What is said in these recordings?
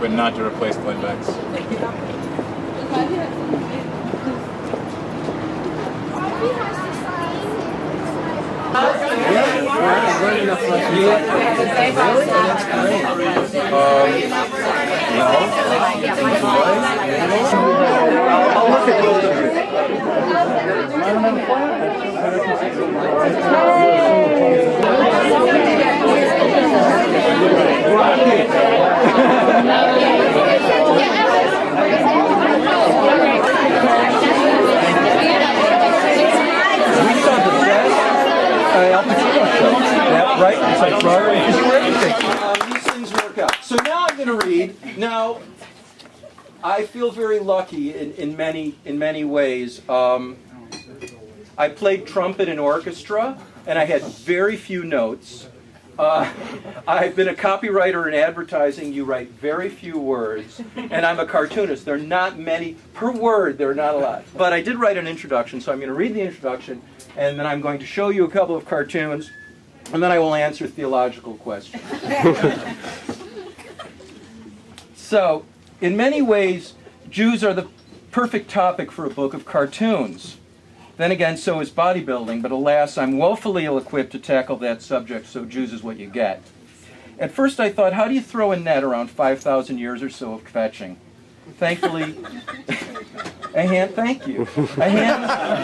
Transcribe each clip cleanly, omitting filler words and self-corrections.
but not to replace blood bags. I'll look at both of you. Right? It's like these things work out. So now I'm going to read. Now, I feel very lucky in many ways. I played trumpet in orchestra, and I had very few notes. I've been a copywriter in advertising. You write very few words, and I'm a cartoonist. There are not many per word. There are not a lot. But I did write an introduction, so I'm going to read the introduction, and then I'm going to show you a couple of cartoons. And then I will answer theological questions. So, in many ways, Jews are the perfect topic for a book of cartoons. Then again, so is bodybuilding, but alas, I'm woefully ill-equipped to tackle that subject, so Jews is what you get. At first I thought, how do you throw a net around 5,000 years or so of kvetching? Thankfully, a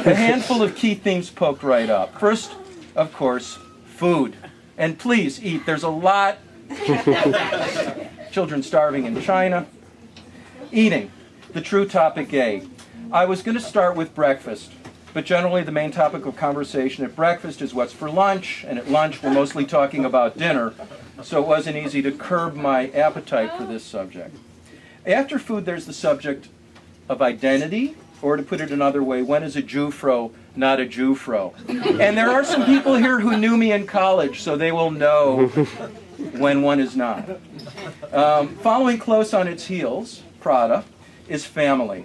handful of key themes poked right up. First, of course, food. And please eat. There's a lot. Children starving in China. Eating. The true topic A. I was going to start with breakfast, but generally the main topic of conversation at breakfast is what's for lunch, and at lunch we're mostly talking about dinner, so it wasn't easy to curb my appetite for this subject. After food, there's the subject of identity, or to put it another way, when is a Jewfro not a Jewfro? And there are some people here who knew me in college, so they will know when one is not. Following close on its heels, Prada, is family.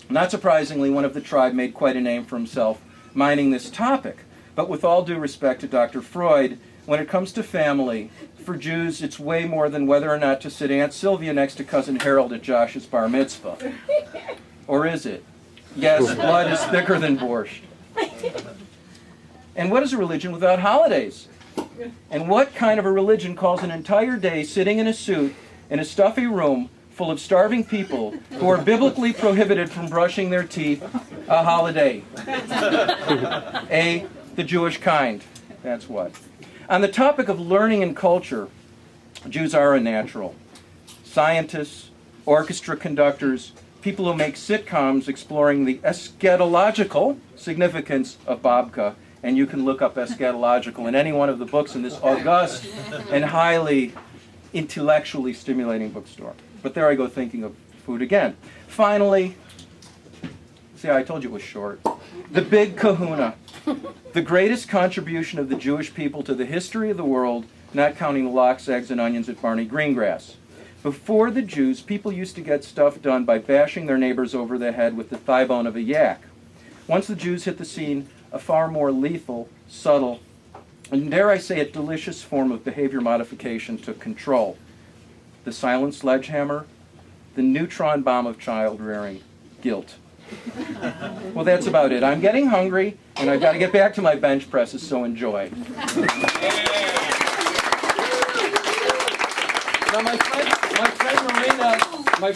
Not surprisingly, one of the tribe made quite a name for himself mining this topic. But with all due respect to Dr. Freud, when it comes to family, for Jews, it's way more than whether or not to sit Aunt Sylvia next to Cousin Harold at Josh's bar mitzvah. Or is it? Yes, blood is thicker than borscht. And what is a religion without holidays? And what kind of a religion calls an entire day sitting in a suit in a stuffy room full of starving people who are biblically prohibited from brushing their teeth a holiday? A, the Jewish kind. That's what. On the topic of learning and culture, Jews are a natural. Scientists, orchestra conductors, people who make sitcoms exploring the eschatological significance of babka, and you can look up eschatological in any one of the books in this august and highly intellectually stimulating bookstore. But there I go thinking of food again. Finally, see, I told you it was short. The big kahuna, the greatest contribution of the Jewish people to the history of the world, not counting the lox, eggs, and onions at Barney Greengrass. Before the Jews, people used to get stuff done by bashing their neighbors over the head with the thigh bone of a yak. Once the Jews hit the scene, a far more lethal, subtle, and dare I say it, delicious form of behavior modification took control. The silent sledgehammer, the neutron bomb of child rearing, guilt. Well, that's about it. I'm getting hungry, and I've got to get back to my bench presses, so enjoy. Now, my friend Marina, my